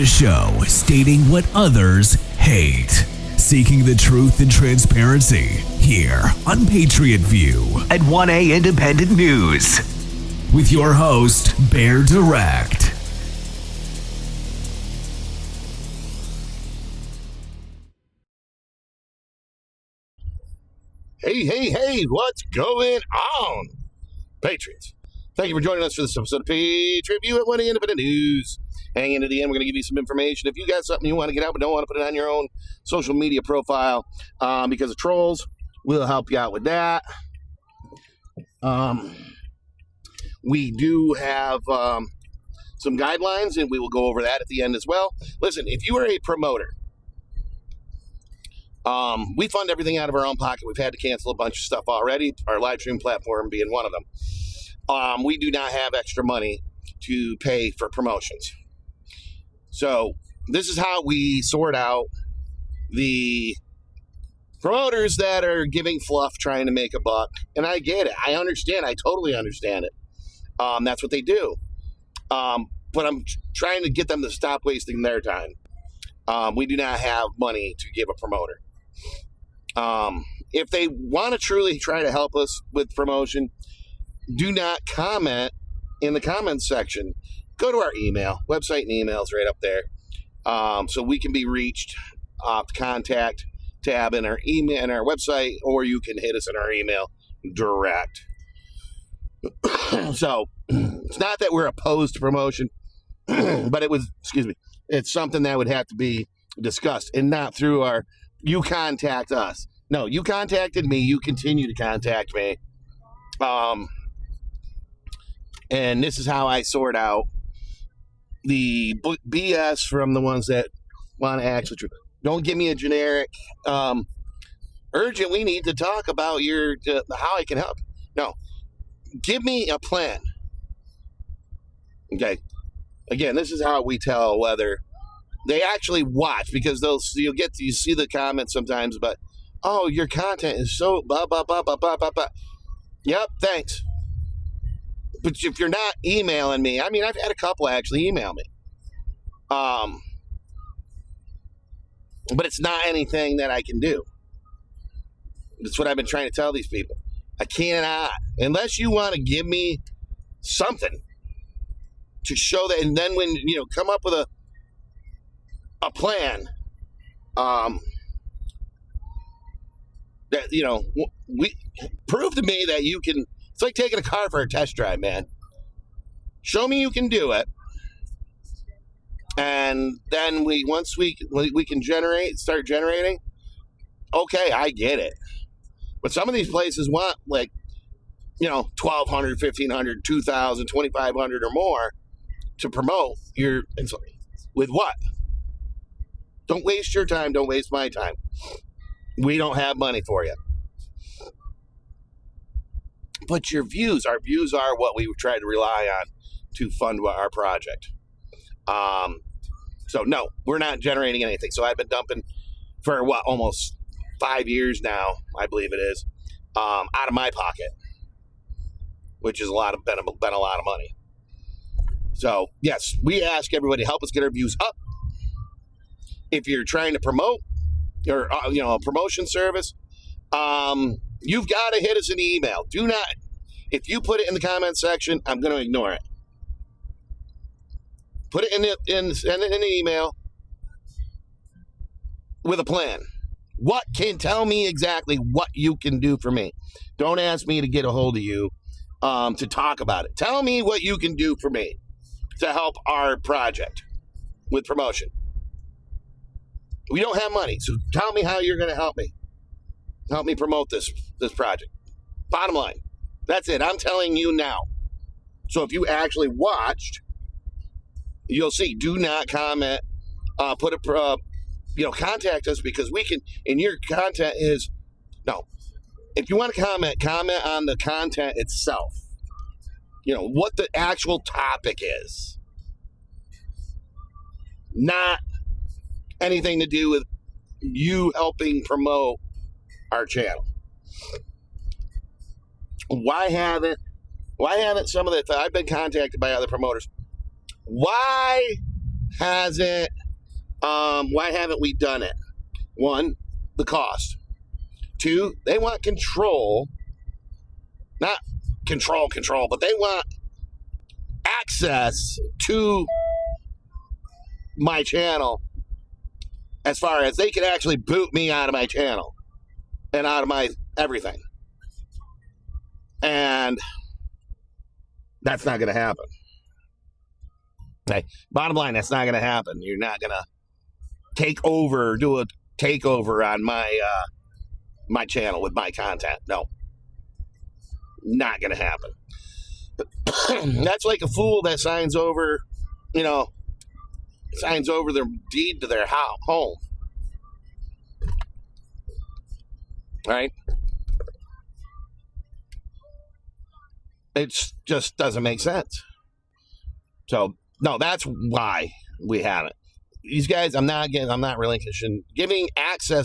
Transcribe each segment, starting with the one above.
a show stating what others hate. Seeking the truth and transparency here on Patriot View at 1A Independent News. With your host, Bear Direct. Hey, what's going on, Patriots? Thank you for joining us for this episode of Patriot View at 1A Independent News. Hang in to the end. We're going to give you some information. If you got something you want to get out but don't want to put it on your own social media profile because of trolls, we'll help you out with that. We do have some guidelines, and we will go over that at the end as well. Listen, if you are a promoter, we fund everything out of our own pocket. We've had to cancel a bunch of stuff already, our live stream platform being one of them. We do not have extra money to pay for promotions. So this is how we sort out the promoters that are giving fluff, trying to make a buck. And I get it. I understand. I totally understand it. That's what they do. But I'm trying to get them to stop wasting their time. We do not have money to give a promoter. If they want to truly try to help us with promotion, do not comment in the comments section. Go to our email, website and emails right up there. So we can be reached off the contact tab in our email and our website, or you can hit us in our email direct. So it's not that we're opposed to promotion, but it's something that would have to be discussed and not through our, you contact us. No, you contacted me. You continue to contact me. And this is how I sort out the BS from the ones that want to actually. Don't give me a generic, urgent, we need to talk about how I can help. No, give me a plan. Okay. Again, this is how we tell whether they actually watch, because you see the comments sometimes, but oh, your content is so blah blah blah blah blah blah blah. Yep, thanks. But if you're not emailing me, I mean, I've had a couple actually email me. But it's not anything that I can do. That's what I've been trying to tell these people. I cannot, unless you want to give me something to show that, and then when come up with a plan, that we prove to me that you can. It's like taking a car for a test drive, man. Show me you can do it, and then once we can start generating. Okay, I get it, but some of these places want like 1,200, 1,500, 2,000, 2,500 or more to promote your. With what? Don't waste your time. Don't waste my time. We don't have money for you. But our views are what we try to rely on to fund our project. So no, we're not generating anything. So I've been dumping for almost 5 years now, I believe it is, out of my pocket, which is been a lot of money. So yes, we ask everybody to help us get our views up. If you're trying to promote or a promotion service, you've got to hit us an email. Do not, if you put it in the comment section, I'm going to ignore it. Put it send it in an email with a plan. Tell me exactly what you can do for me. Don't ask me to get a hold of you to talk about it. Tell me what you can do for me to help our project with promotion. We don't have money, so tell me how you're going to help me. Help me promote this project. Bottom line. That's it. I'm telling you now. So if you actually watched, you'll see. Do not comment. Contact us, because we can. And your content is no. If you want to comment on the content itself. What the actual topic is. Not anything to do with you helping promote our channel. Why haven't some of the, I've been contacted by other promoters. Why hasn't. Why haven't we done it? One, the cost. Two, they want control. Not control, but they want access to my channel as far as they can actually boot me out of my channel and out of my everything. And that's not going to happen. Okay. Bottom line, that's not going to happen. You're not going to do a takeover on my channel with my content. No. Not going to happen. That's like a fool that signs over their deed to their home. Right? It just doesn't make sense. So, no, that's why we haven't. These guys, I'm not relinquishing giving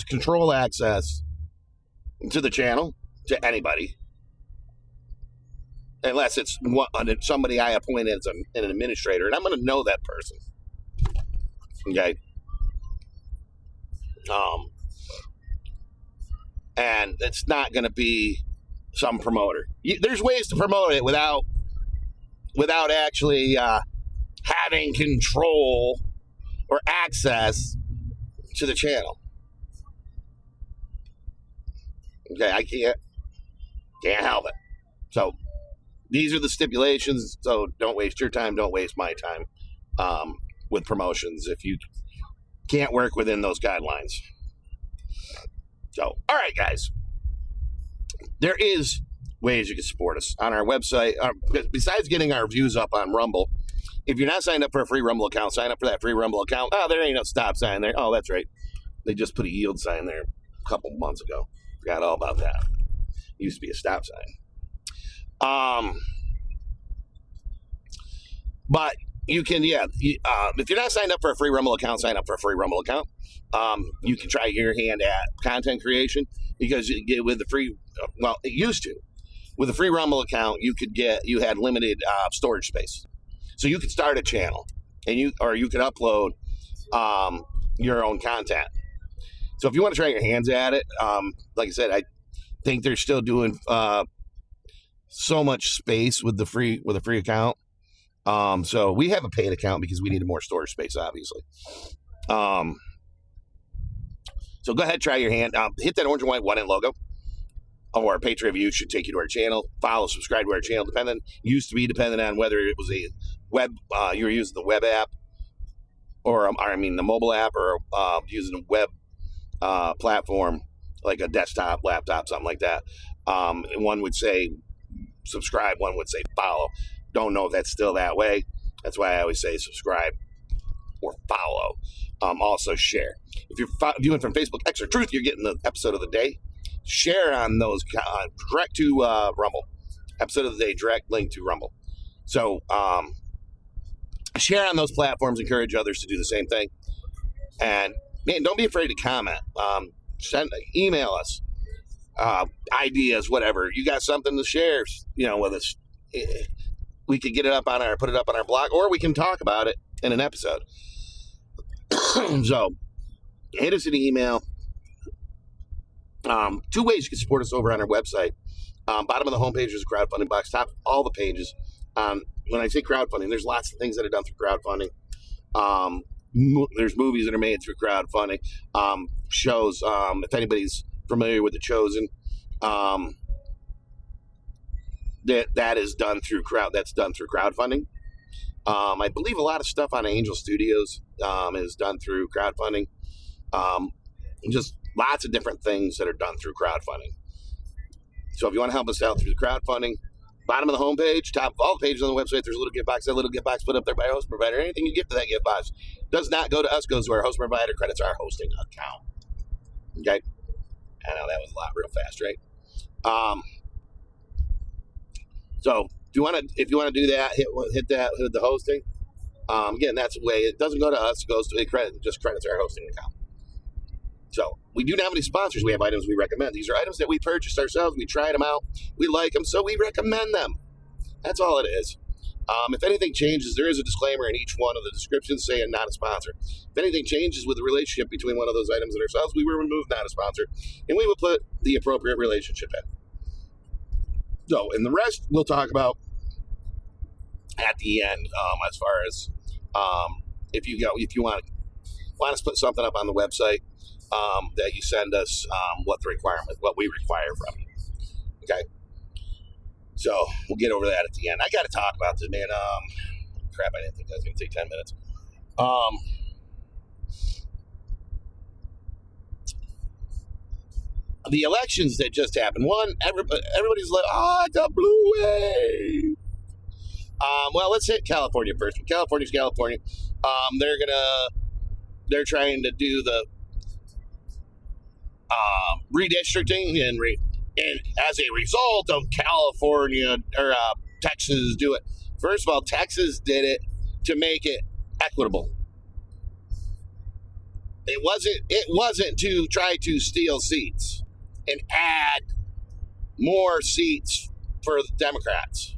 control access to the channel to anybody. Unless it's somebody I appoint as an administrator, and I'm going to know that person. Okay. And it's not going to be some promoter. There's ways to promote it without actually having control or access to the channel. Okay, I can't help it. So these are the stipulations. So don't waste your time. Don't waste my time with promotions if you can't work within those guidelines. So, all right, guys. There is ways you can support us on our website. Besides getting our views up on Rumble, if you're not signed up for a free Rumble account, sign up for that free Rumble account. Oh, there ain't no stop sign there. Oh, that's right. They just put a yield sign there a couple months ago. Forgot all about that. Used to be a stop sign. But you can, if you're not signed up for a free Rumble account, sign up for a free Rumble account. You can try your hand at content creation because you get with the free, it used to. With a free Rumble account, you had limited storage space. So you could start a channel and you could upload your own content. So if you want to try your hands at it, like I said, I think they're still doing so much space with a free account. So we have a paid account because we needed more storage space, obviously. So go ahead, try your hand. Hit that orange and white 1N logo. Or a page review should take you to our channel. Follow, subscribe to our channel. Used to be dependent on whether it was a web, you were using the web app, or the mobile app, or using a web platform like a desktop, laptop, something like that. One would say subscribe, one would say follow. Don't know if that's still that way. That's why I always say subscribe or follow. Also share. If you're viewing from Facebook Extra Truth, you're getting the episode of the day. Share on those direct to Rumble. Episode of the day, direct link to Rumble. So share on those platforms. Encourage others to do the same thing. And man, don't be afraid to comment. Email us ideas, whatever. You got something to share, with us. We could put it up on our blog, or we can talk about it in an episode. So hit us an email. Two ways you can support us over on our website. Bottom of the homepage is a crowdfunding box. Top all the pages. When I say crowdfunding, there's lots of things that are done through crowdfunding. There's movies that are made through crowdfunding. Shows. If anybody's familiar with The Chosen, that is done through crowdfunding. I believe a lot of stuff on Angel Studios is done through crowdfunding. Just lots of different things that are done through crowdfunding. So if you want to help us out through the crowdfunding, bottom of the homepage, top of all the pages on the website, there's a little gift box. That little gift box put up there by a host provider. Anything you give to that gift box does not go to us, goes to our host provider, credits our hosting account. Okay? I know that was a lot real fast, right? So if you want to do that, hit the hosting. Again, that's the way. It doesn't go to us. It goes to just credits our hosting account. So we do not have any sponsors. We have items we recommend. These are items that we purchased ourselves. We tried them out. We like them, so we recommend them. That's all it is. If anything changes, there is a disclaimer in each one of the descriptions saying not a sponsor. If anything changes with the relationship between one of those items and ourselves, we will remove not a sponsor, and we will put the appropriate relationship in. So, and the rest we'll talk about at the end. As far as if you want us to put something up on the website, that you send us what we require from you. Okay. So we'll get over that at the end. I got to talk about this, man. Crap, I didn't think that was going to take 10 minutes. The elections that just happened. One, everybody's like, it's a blue wave. Well, let's hit California first. California's California. They're trying to do the redistricting, and as a result of California or Texas do it. First of all, Texas did it to make it equitable. It wasn't to try to steal seats and add more seats for the Democrats.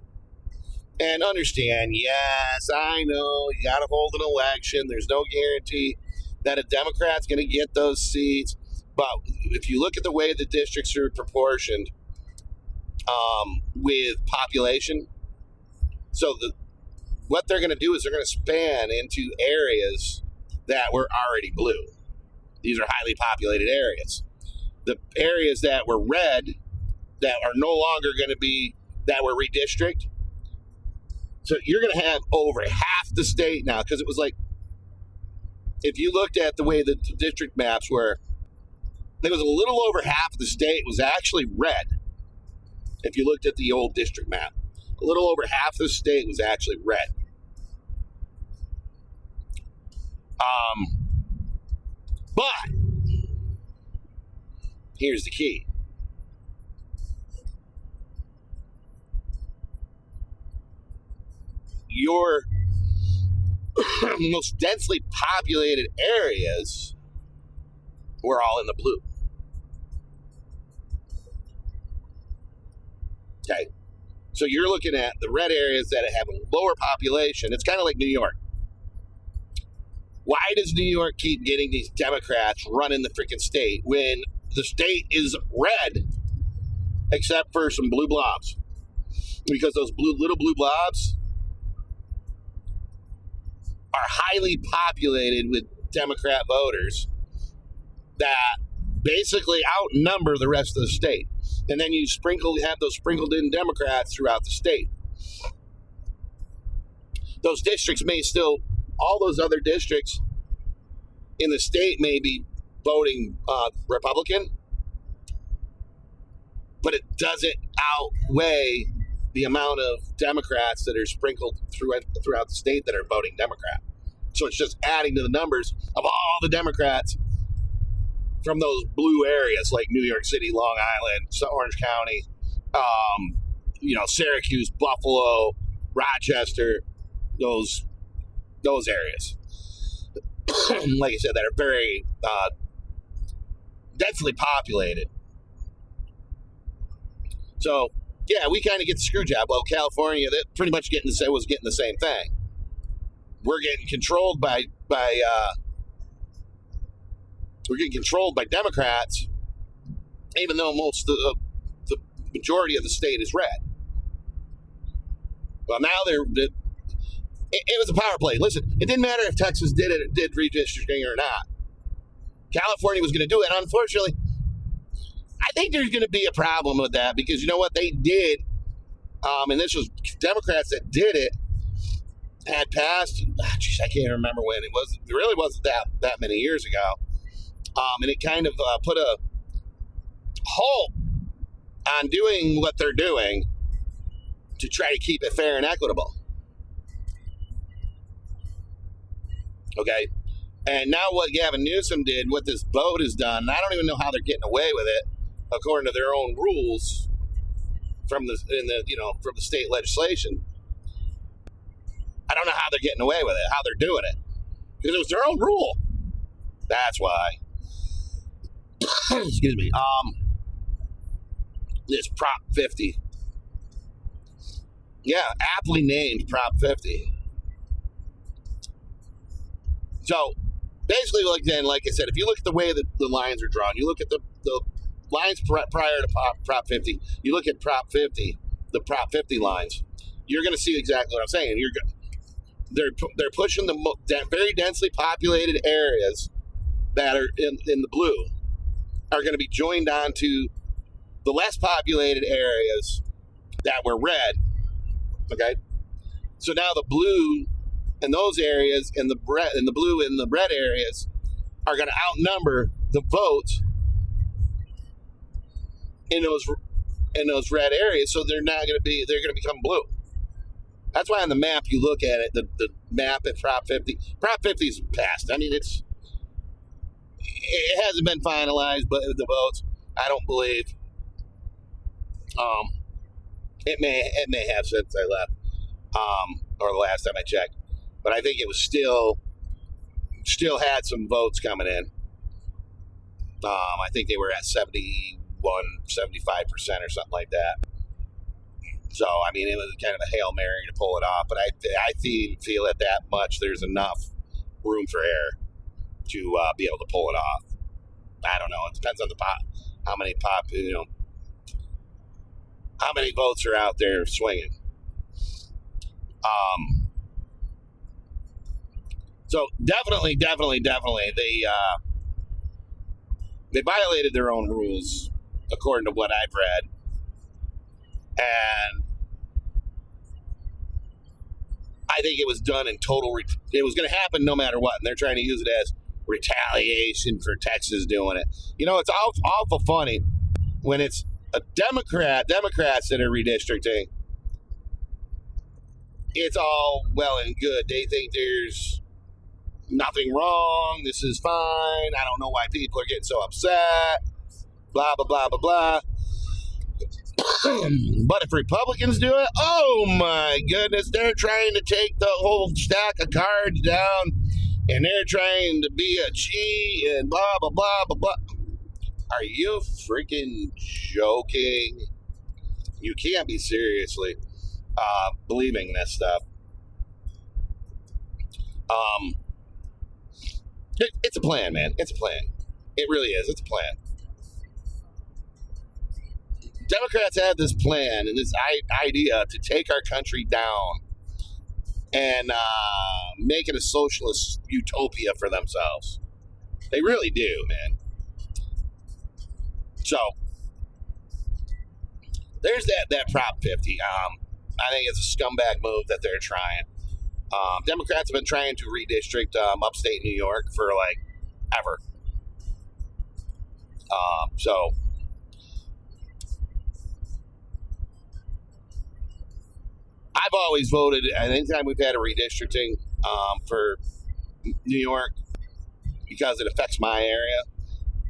And understand, yes, I know you got to hold an election. There's no guarantee that a Democrat's going to get those seats. But if you look at the way the districts are proportioned with population, so what they're going to do is they're going to span into areas that were already blue. These are highly populated areas. The areas that were red, that are no longer going to be, that were redistricted. So you're going to have over half the state now, because it was like, if you looked at the way the district maps were, there was a little over half of the state was actually red. If you looked at the old district map, a little over half the state was actually red. But here's the key. Your most densely populated areas were all in the blue. Okay. So you're looking at the red areas that have a lower population. It's kind of like New York. Why does New York keep getting these Democrats running the freaking state when the state is red, except for some blue blobs? Because those little blue blobs are highly populated with Democrat voters that basically outnumber the rest of the state. And then you have those sprinkled in Democrats throughout the state. Those districts may still, all those other districts in the state may be voting Republican, but it doesn't outweigh the amount of Democrats that are sprinkled throughout the state that are voting Democrat. So it's just adding to the numbers of all the Democrats from those blue areas like New York City, Long Island, Orange County, Syracuse, Buffalo, Rochester, those areas. Like I said, that are very densely populated. So, yeah, we kind of get the screw job. Well, California, that pretty much was getting the same thing. We're getting controlled by Democrats, even though most of the majority of the state is red. Well, now it was a power play. Listen, it didn't matter if Texas did redistricting or not. California was going to do it. Unfortunately, I think there's going to be a problem with that because you know what they did, and this was Democrats that did it, had passed. I can't remember when it was. It really wasn't that many years ago, and it kind of put a halt on doing what they're doing to try to keep it fair and equitable. Okay, and now what Gavin Newsom did, what this vote has done, I don't even know how they're getting away with it, according to their own rules from the state legislation. I don't know how they're getting away with it, how they're doing it, because it was their own rule. That's why. Excuse me. This Prop 50. Yeah, aptly named Prop 50. So basically, like I said, if you look at the way that the lines are drawn, you look at the lines prior to Prop 50, you look at Prop 50, the Prop 50 lines, you're going to see exactly what I'm saying. They're pushing the very densely populated areas that are in the blue are going to be joined onto the less populated areas that were red. Okay, so now the blue in those areas and the blue in the red areas are going to outnumber the votes in those red areas, so they're going to become blue. That's why on the map you look at it, the map at Prop 50 is passed. I mean, it hasn't been finalized, but the votes, I don't believe. It may have since I left, or the last time I checked, but I think it was still had some votes coming in. I think they were at 75% or something like that. So, I mean, it was kind of a Hail Mary to pull it off, but I feel at that much there's enough room for error to be able to pull it off. I don't know. It depends on how many votes are out there swinging. So definitely, they violated their own rules, according to what I've read, and I think it was done in total. It was going to happen no matter what, and they're trying to use it as retaliation for Texas doing it. You know, it's awful funny when it's a Democrats that are redistricting. It's all well and good. They think there's nothing wrong. This is fine. I don't know why people are getting so upset. Blah, blah, blah, blah, blah. But if Republicans do it, oh my goodness, they're trying to take the whole stack of cards down and they're trying to be a G and blah, blah, blah, blah, blah. Are you freaking joking? You can't be seriously believing this stuff. It's a plan, man. It's a plan. It really is. It's a plan. Democrats have this plan and this idea to take our country down and make it a socialist utopia for themselves. They really do, man. So there's that Prop 50. I think it's a scumbag move that they're trying. Democrats have been trying to redistrict upstate New York for like ever. So I've always voted, anytime we've had a redistricting for New York, because it affects my area,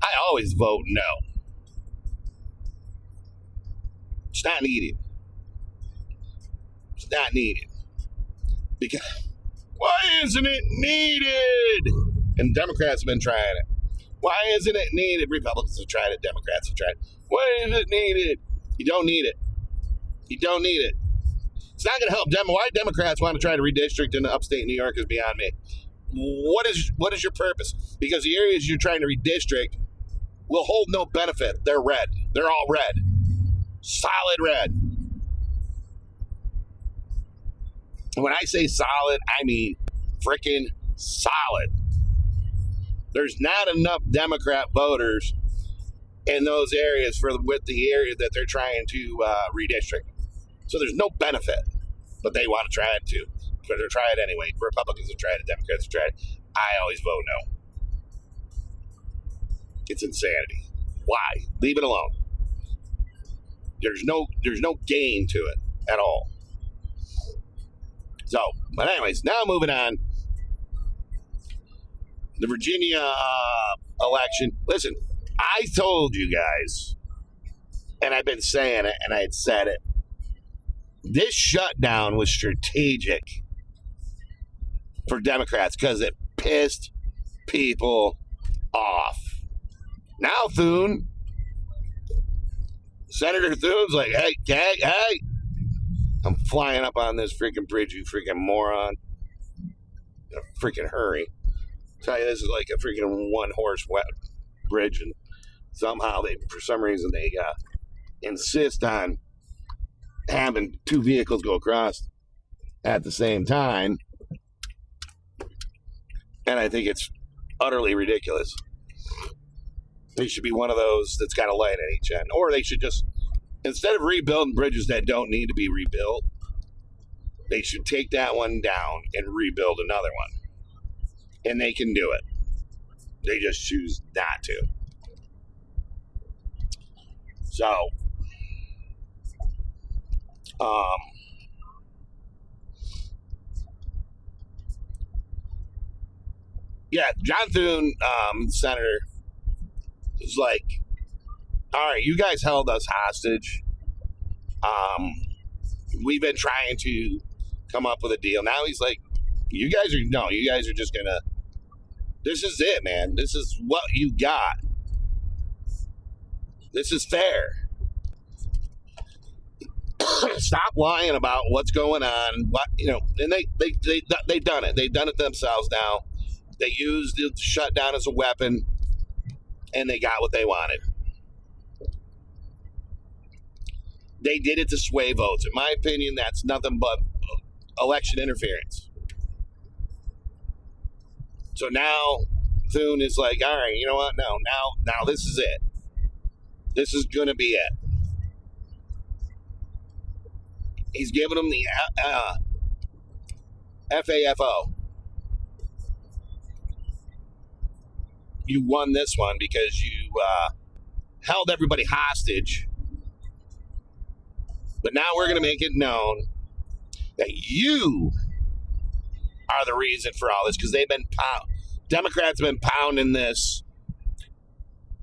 I always vote no. It's not needed. It's not needed. Because, why isn't it needed? And Democrats have been trying it. Why isn't it needed? Republicans have tried it. Democrats have tried it. Why is it needed? You don't need it. You don't need it. It's not going to help them. Why Democrats want to try to redistrict in upstate New York is beyond me. What is your purpose? Because the areas you're trying to redistrict will hold no benefit. They're red. They're all red. Solid red. When I say solid, I mean freaking solid. There's not enough Democrat voters in those areas with the area that they're trying to redistrict. So there's no benefit, but they want to try it too. But they'll try it anyway. Republicans have tried it. Democrats have tried it. I always vote no. It's insanity. Why? Leave it alone. There's no gain to it at all. So, but anyways, now moving on. The Virginia election. Listen, I told you guys, and I've been saying it, and I had said it. This shutdown was strategic for Democrats because it pissed people off. Now Senator Thune's like, hey, I'm flying up on this freaking bridge, you freaking moron. In a freaking hurry. Tell you, this is like a freaking one-horse bridge, and somehow for some reason, they insist on having two vehicles go across at the same time. And I think it's utterly ridiculous. They should be one of those that's got a light at each end. Or they should just, instead of rebuilding bridges that don't need to be rebuilt, they should take that one down and rebuild another one. And they can do it. They just choose not to. So, yeah, John Thune, Senator, was like, all right, you guys held us hostage. We've been trying to come up with a deal. Now he's like, you guys are just gonna, this is it, man. This is what you got. This is fair. Stop lying about what's going on. What, and they've done it. They've done it themselves now. They used the shutdown as a weapon, and they got what they wanted. They did it to sway votes. In my opinion, that's nothing but election interference. So now Thune is like, all right, you know what? No, now this is it. This is going to be it. He's giving them the FAFO. You won this one because you held everybody hostage. But now we're going to make it known that you are the reason for all this, because Democrats have been pounding this.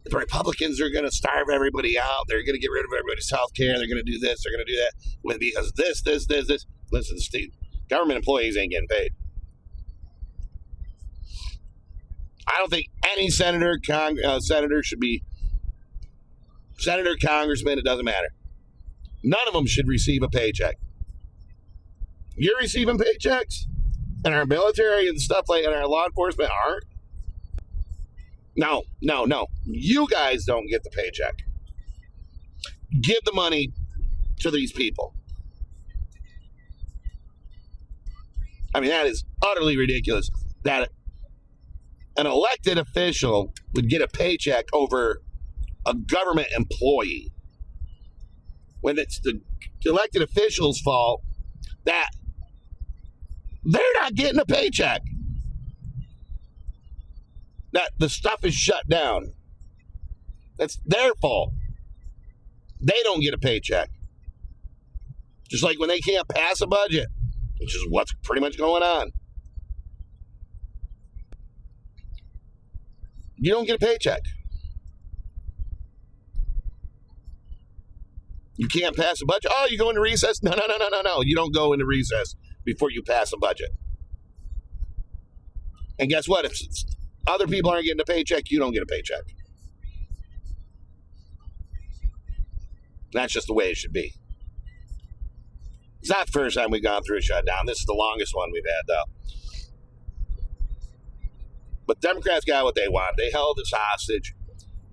The Republicans are going to starve everybody out. They're going to get rid of everybody's health care. They're going to do this. They're going to do that. Because this. Listen, Steve, government employees ain't getting paid. I don't think any senator should be senator, congressman. It doesn't matter. None of them should receive a paycheck. You're receiving paychecks, and our military and stuff and our law enforcement aren't. No. You guys don't get the paycheck. Give the money to these people. I mean, that is utterly ridiculous that an elected official would get a paycheck over a government employee when it's the elected official's fault that they're not getting a paycheck. That the stuff is shut down. That's their fault. They don't get a paycheck. Just like when they can't pass a budget, which is what's pretty much going on. You don't get a paycheck. You can't pass a budget. Oh, you go into recess? No. You don't go into recess before you pass a budget. And guess what? If other people aren't getting a paycheck, you don't get a paycheck. That's just the way it should be. It's not the first time we've gone through a shutdown. This is the longest one we've had, though. But Democrats got what they want. They held us hostage,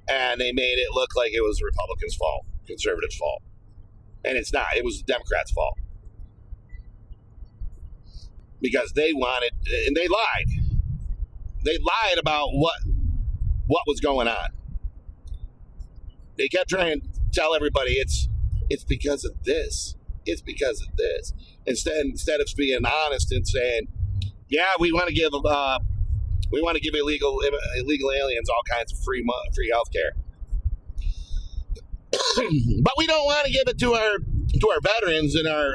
and they made it look like it was the Republicans' fault, conservatives' fault. And it's not. It was the Democrats' fault. Because they wanted, and they lied. They lied about what was going on. They kept trying to tell everybody it's because of this. It's because of this. Instead of being honest and saying, yeah, we want to give illegal aliens all kinds of free health care. But we don't want to give it to our veterans and our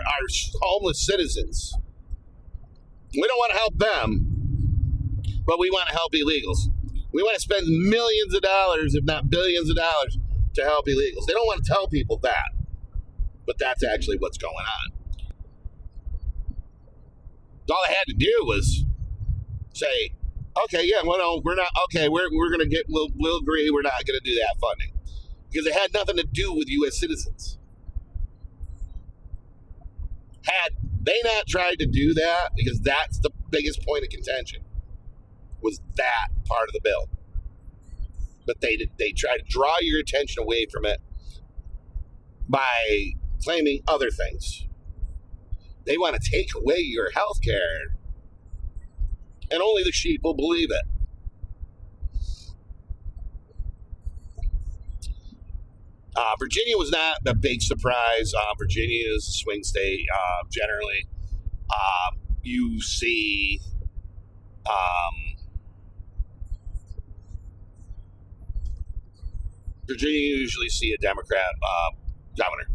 homeless citizens. We don't want to help them, but we want to help illegals. We want to spend millions of dollars, if not billions of dollars, to help illegals. They don't want to tell people that, but that's actually what's going on. All they had to do was say, okay, yeah, well, we're not, okay, we'll agree we're not going to do that funding. Because it had nothing to do with U.S. citizens. Had they not tried to do that, because that's the biggest point of contention, was that part of the bill. But they try to draw your attention away from it by claiming other things. They want to take away your health care, and only the sheep will believe it. Virginia was not a big surprise. Virginia is a swing state. Generally, you see Virginia, you usually see a Democrat governor.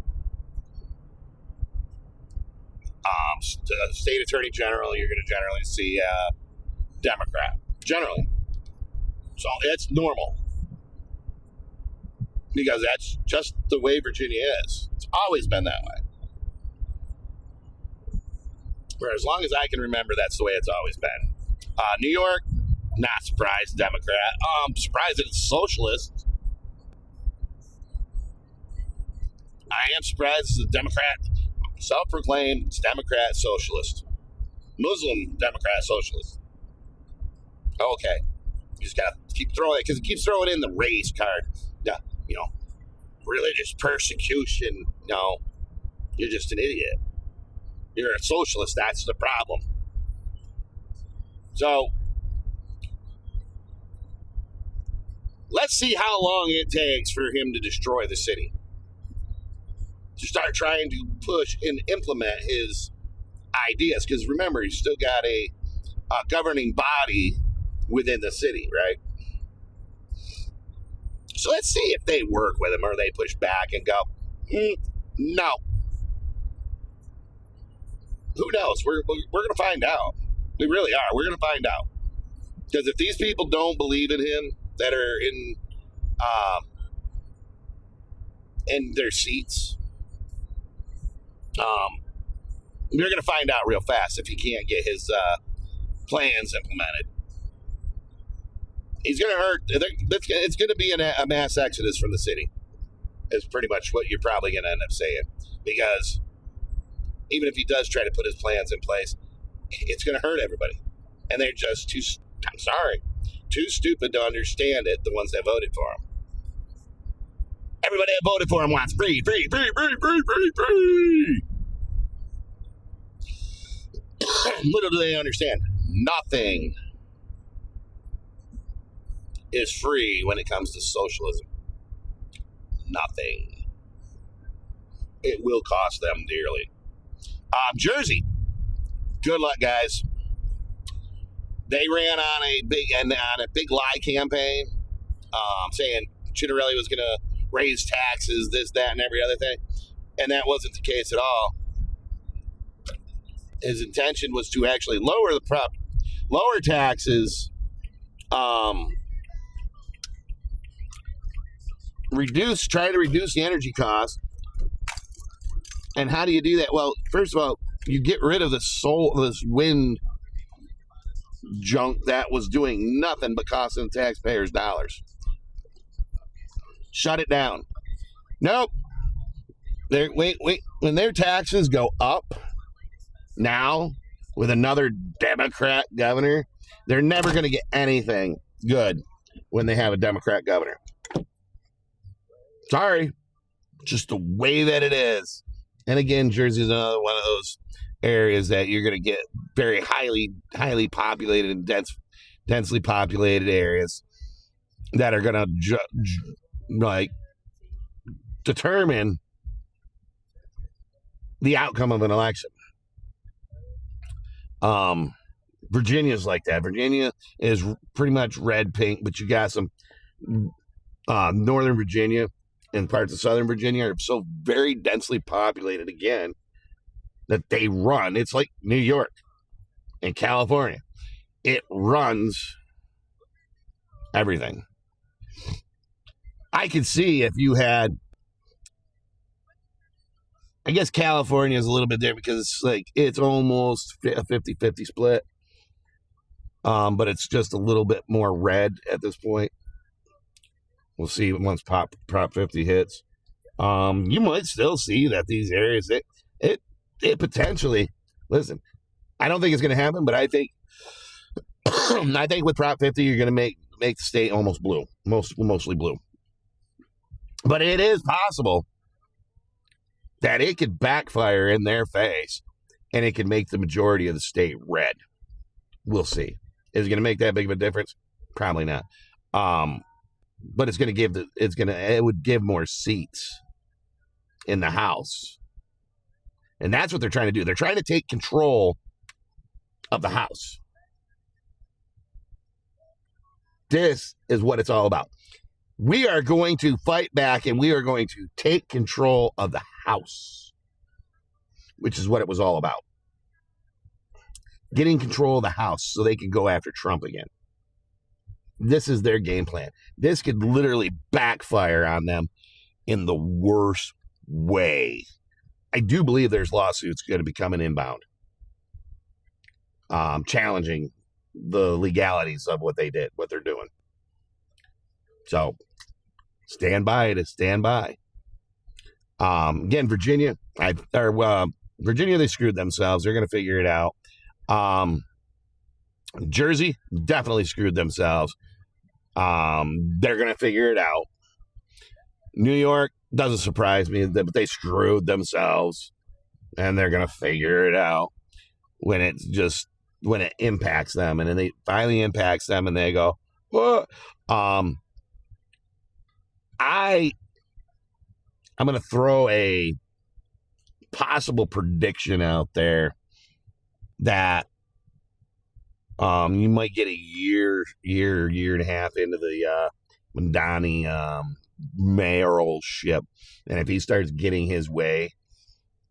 State attorney general, you're going to generally see a Democrat. Generally. So it's normal. Because that's just the way Virginia is. It's always been that way. For as long as I can remember, that's the way it's always been. New York, not surprised, Democrat. Surprised that it's socialist. I am surprised it's a Democrat, self-proclaimed Democrat socialist. Muslim Democrat socialist. Okay. You just gotta keep throwing it, because it keeps throwing in the race card. Yeah, religious persecution. No, you're just an idiot. You're a socialist. That's the problem. So, let's see how long it takes for him to destroy the city. To start trying to push and implement his ideas. Because remember, he's still got a governing body within the city, right? So let's see if they work with him or they push back and go, no. Who knows? We're going to find out. We really are. We're going to find out. Because if these people don't believe in him that are in their seats, you're going to find out real fast if he can't get his plans implemented. He's going to hurt. It's going to be a mass exodus from the city. Is pretty much what you're probably going to end up saying. Because even if he does try to put his plans in place, it's going to hurt everybody. And they're just too stupid to understand it, the ones that voted for him. Everybody that voted for him wants free. Little do they understand, nothing is free when it comes to socialism. Nothing. It will cost them dearly. Jersey, good luck, guys. They ran on a big lie campaign, saying Citarelli was going to raise taxes, this, that, and every other thing, and that wasn't the case at all. His intention was to actually lower taxes, try to reduce the energy costs. And how do you do that? Well, first of all, you get rid of this wind junk that was doing nothing but costing the taxpayers dollars. Shut it down. Nope. When their taxes go up now with another Democrat governor, they're never going to get anything good when they have a Democrat governor. Sorry. Just the way that it is. And again, Jersey is another one of those areas that you're going to get very highly populated and densely populated areas that are going to determine the outcome of an election. Virginia's like that. Virginia is pretty much red pink, but you got some Northern Virginia and parts of Southern Virginia are so very densely populated again that they run. It's like New York and California. It runs everything. I could see if you had, I guess California is a little bit different because it's almost a 50-50 split. But it's just a little bit more red at this point. We'll see once Prop 50 hits. You might still see that these areas, it potentially, listen, I don't think it's going to happen, but I think with Prop 50, you're going to make the state almost blue, mostly blue. But it is possible that it could backfire in their face and it could make the majority of the state red. We'll see. Is it going to make that big of a difference? Probably not. But it's going to it would give more seats in the House. And that's what they're trying to do. They're trying to take control of the House. This is what it's all about. We are going to fight back and we are going to take control of the House, which is what it was all about. Getting control of the House so they can go after Trump again. This is their game plan. This could literally backfire on them in the worst way. I do believe there's lawsuits going to be coming inbound, challenging the legalities of what they did, what they're doing. So stand by. Again, Virginia, Virginia, they screwed themselves. They're going to figure it out. Jersey definitely screwed themselves. They're going to figure it out. New York doesn't surprise me, but they screwed themselves, and they're going to figure it out when it impacts them, and then it finally impacts them, and they go, "What?" I'm going to throw a possible prediction out there that you might get a year and a half into the Mamdani mayoralship, and if he starts getting his way,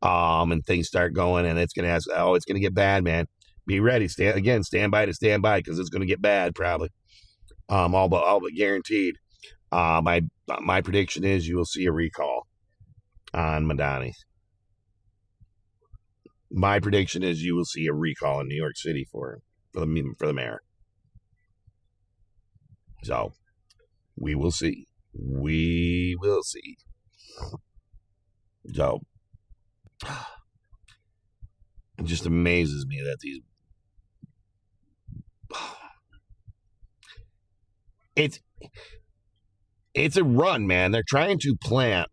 and things start going, and it's going to get bad, man. Be ready. Stand by, because it's going to get bad, probably. All but guaranteed. My prediction is you will see a recall on Mamdani. My prediction is you will see a recall in New York City for the mayor. So we will see. So it just amazes me that it's a run, man. They're trying to plant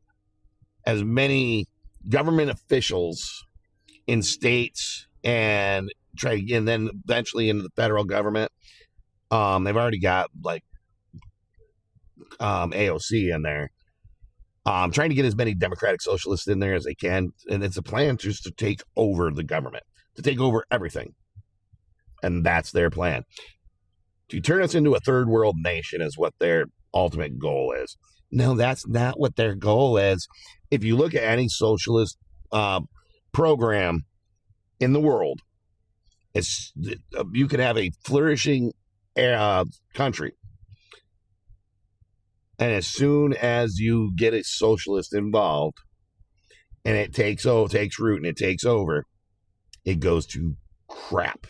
as many government officials in states and then eventually into the federal government. They've already got AOC in there. Trying to get as many Democratic Socialists in there as they can, and it's a plan just to take over the government, to take over everything, and that's their plan. To turn us into a third world nation is what their ultimate goal is. No, that's not what their goal is. If you look at any socialist program in the world, you can have a flourishing country, and as soon as you get a socialist involved, and it takes root and it takes over, it goes to crap,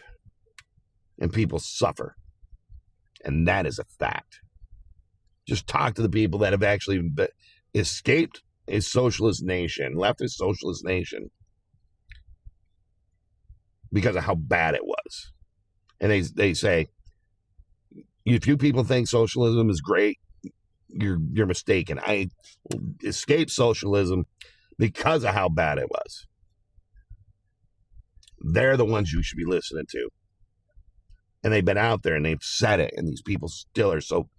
and people suffer, and that is a fact. Just talk to the people that have actually escaped a socialist nation, left a socialist nation, because of how bad it was. And they say, if you people think socialism is great, you're mistaken. I escaped socialism because of how bad it was. They're the ones you should be listening to. And they've been out there and they've said it, and these people still are so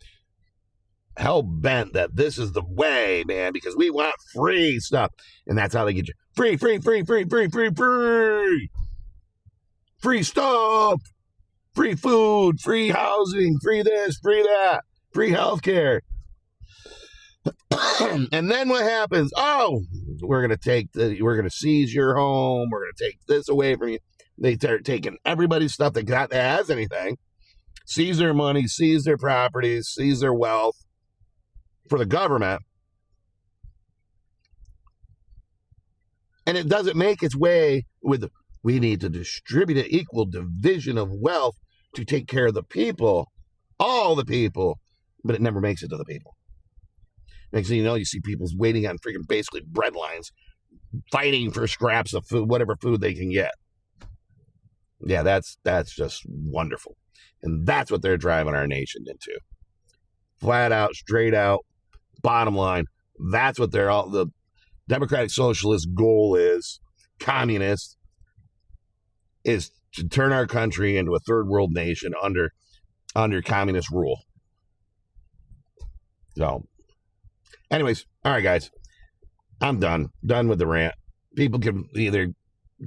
hell-bent that this is the way, man, because we want free stuff. And that's how they get you. Free stuff, free food, free housing, free this, free that, free healthcare. And then what happens? Oh, we're going to seize your home. We're going to take this away from you. They start taking everybody's stuff that has anything, seize their money, seize their properties, seize their wealth for the government. And it doesn't make its way we need to distribute an equal division of wealth to take care of the people, all the people, but it next makes it to the people. Next thing you know, you see people waiting on freaking basically bread lines fighting for scraps of food, whatever food they can get. Yeah, that's just wonderful. And that's what they're driving our nation into. Flat out, straight out, bottom line, that's what the Democratic Socialist goal is, communist, is to turn our country into a third world nation under communist rule. So, anyways, all right, guys, I'm done with the rant. People can either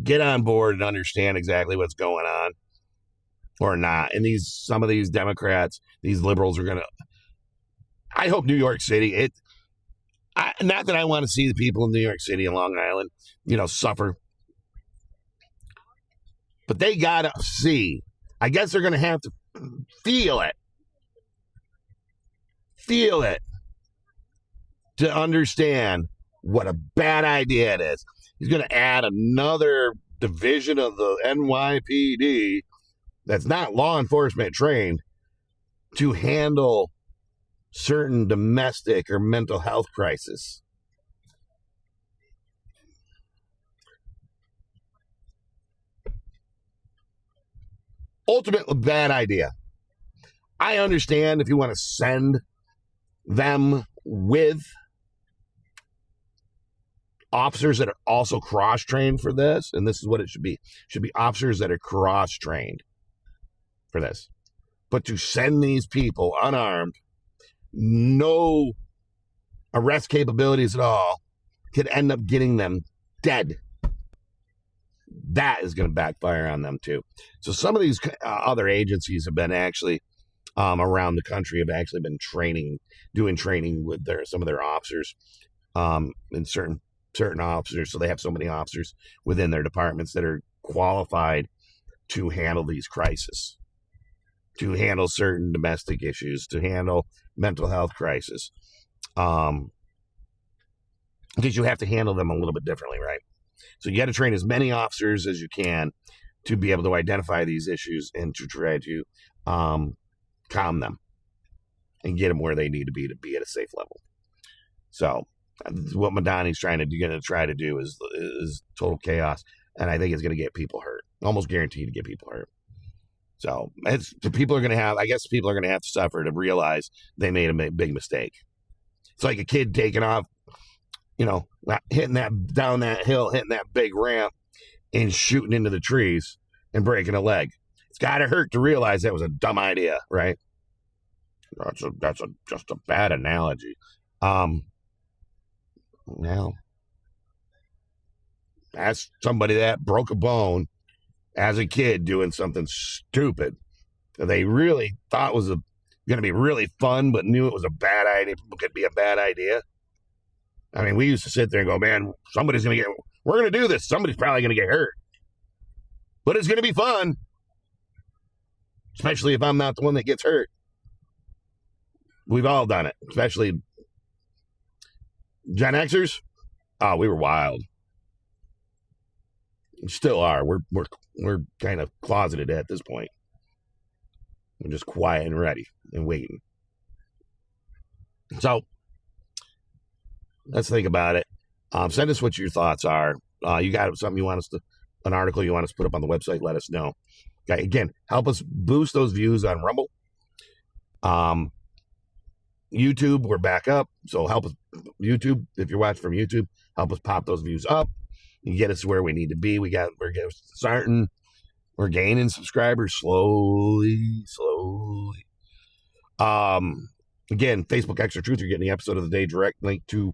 get on board and understand exactly what's going on or not. And some of these Democrats, these liberals are going to, I hope New York City, not that I want to see the people in New York City and Long Island, suffer. But they got to see. I guess they're going to have to feel it to understand what a bad idea it is. He's going to add another division of the NYPD that's not law enforcement trained to handle certain domestic or mental health crisis. Ultimately, bad idea. I understand if you want to send them with officers that are also cross-trained for this, and this is what it should be. It should be officers that are cross-trained for this. But to send these people unarmed, no arrest capabilities at all, could end up getting them dead. That is going to backfire on them too. So some of these other agencies have been actually around the country have actually been doing training with some of their officers, in certain officers. So they have so many officers within their departments that are qualified to handle these crises, to handle certain domestic issues, to handle mental health crisis. Because you have to handle them a little bit differently, right? So you got to train as many officers as you can to be able to identify these issues and to try to calm them and get them where they need to be at a safe level. So what Madani's going to try to do is total chaos, and I think it's going to get people hurt. Almost guaranteed to get people hurt. So people are going to have to suffer to realize they made a big mistake. It's like a kid taking off, hitting down that hill, hitting that big ramp, and shooting into the trees and breaking a leg. It's got to hurt to realize that was a dumb idea, right? That's just a bad analogy. Now, as somebody that broke a bone as a kid doing something stupid that they really thought was going to be really fun, but knew it was a bad idea. It could be a bad idea. I mean, we used to sit there and go, man, we're going to do this. Somebody's probably going to get hurt. But it's going to be fun. Especially if I'm not the one that gets hurt. We've all done it. Especially Gen Xers. Oh, we were wild. We still are. We're kind of closeted at this point. We're just quiet and ready and waiting. So, let's think about it. Send us what your thoughts are. You got something an article you want us to put up on the website, let us know. Okay, again, help us boost those views on Rumble. YouTube, we're back up. So help us, YouTube, if you're watching from YouTube, help us pop those views up and get us where we need to be. We're starting, we're gaining subscribers slowly. Again, Facebook Extra Truth, you're getting the episode of the day direct link to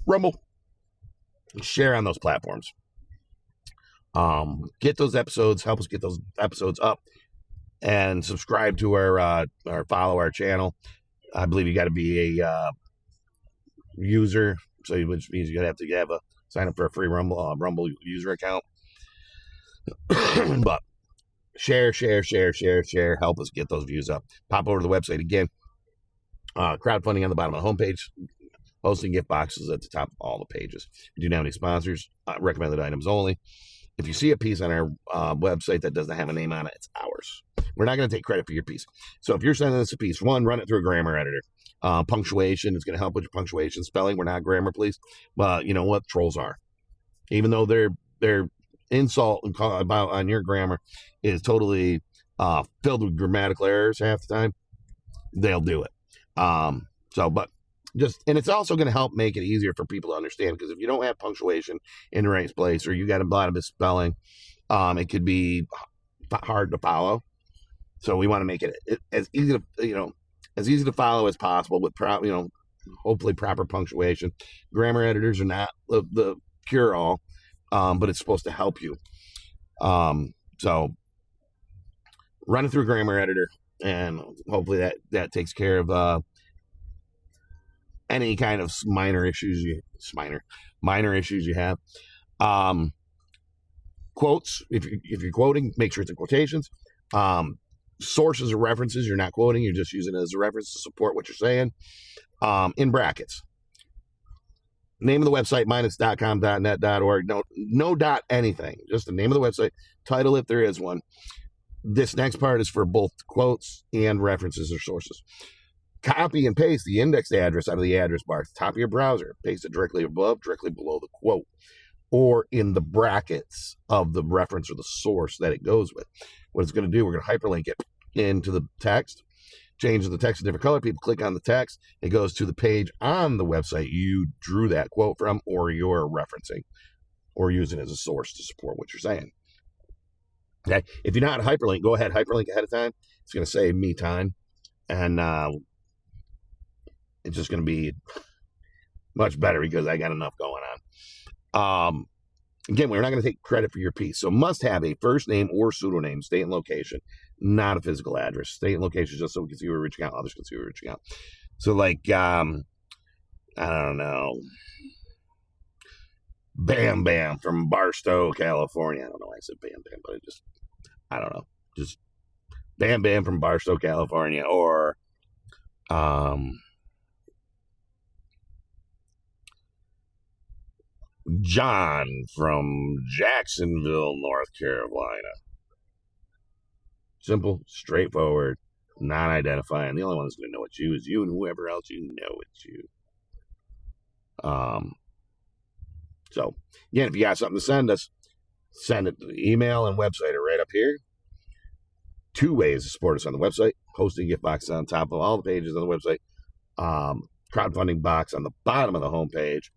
Rumble. Share on those platforms. Get those episodes, help us get those episodes up, and subscribe to our follow our channel. I believe you got to be a user, which means you have to sign up for a free Rumble user account. But share, help us get those views up. Pop over to the website again. Crowdfunding on the bottom of the homepage. Hosting gift boxes at the top of all the pages. We do not have any sponsors. Recommended items only. If you see a piece on our website that doesn't have a name on it, it's ours. We're not going to take credit for your piece. So if you're sending us a piece, run it through a grammar editor. Punctuation is going to help with your punctuation. Spelling, we're not grammar police. But you know what? Trolls are. even though their insult and call about on your grammar is totally filled with grammatical errors half the time, they'll do it. But and it's also going to help make it easier for people to understand, because if you don't have punctuation in the right place, or you got a lot of misspelling, it could be hard to follow. So we want to make it as easy to follow as possible with hopefully proper punctuation. Grammar editors are not the cure all, but it's supposed to help you. So run it through a grammar editor, and hopefully that takes care of any kind of minor issues you have. Quotes, if you're quoting, make sure it's in quotations. Sources or references you're not quoting, you're just using it as a reference to support what you're saying. In brackets. Name of the website minus .com, .net, .org. No dot anything. Just the name of the website. Title if there is one. This next part is for both quotes and references or sources. Copy and paste the indexed address out of the address bar at the top of your browser. Paste it directly above, directly below the quote, or in the brackets of the reference or the source that it goes with. What it's going to do, we're going to hyperlink it into the text. Change the text a different color. People click on the text. It goes to the page on the website you drew that quote from, or you're referencing, or using as a source to support what you're saying. Okay. If you're not hyperlink, go ahead, hyperlink ahead of time. It's going to save me time, and it's just going to be much better because I got enough going on. Again, we're not going to take credit for your piece. So must have a first name or pseudonym, state and location, not a physical address. State and location just so we can see who we're reaching out, others can see who we're reaching out. So like, I don't know, Bam Bam from Barstow, California. I don't know why I said Bam Bam, but I don't know. Just Bam Bam from Barstow, California, or John from Jacksonville, North Carolina. Simple, straightforward, non-identifying. The only one that's going to know it's you is you, and whoever else you know it's you. So, again, if you got something to send us, send it to the email and website are right up here. 2 ways to support us on the website. Hosting gift box on top of all the pages on the website. Crowdfunding box on the bottom of the homepage.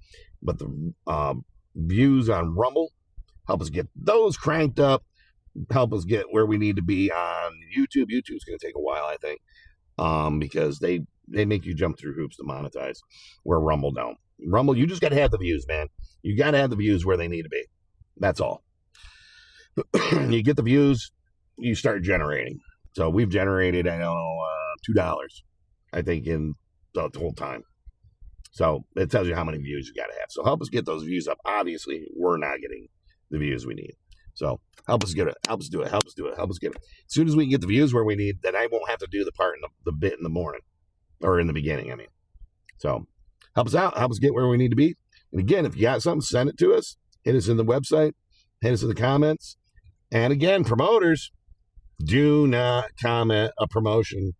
But the views on Rumble help us get those cranked up, help us get where we need to be on YouTube. YouTube's going to take a while, I think, because they make you jump through hoops to monetize, where Rumble don't. Rumble, you just got to have the views, man. You got to have the views where they need to be. That's all. You get the views, you start generating. So we've generated, $2, I think, in the whole time. So it tells you how many views you got to have. So help us get those views up. Obviously, we're not getting the views we need. So help us get it. Help us do it. Help us do it. Help us get it. As soon as we can get the views where we need, then I won't have to do the part in the bit in the morning, or in the beginning, I mean. So help us out. Help us get where we need to be. And again, if you got something, send it to us. Hit us in the website. Hit us in the comments. And again, promoters, do not comment a promotion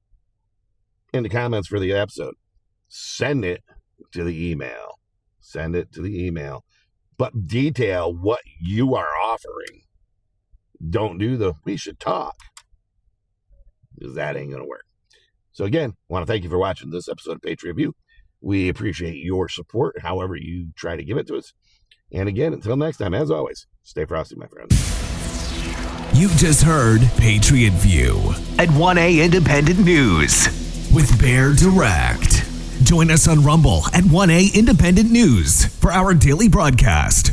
in the comments for the episode. Send it to the email. Send it to the email. But detail what you are offering. Don't do we should talk. Because that ain't going to work. So again, I want to thank you for watching this episode of Patriot View. We appreciate your support, however you try to give it to us. And again, until next time, as always, stay frosty, my friends. You just heard Patriot View at 1A Independent News with Bear Direct. Join us on Rumble at 1A Independent News for our daily broadcast.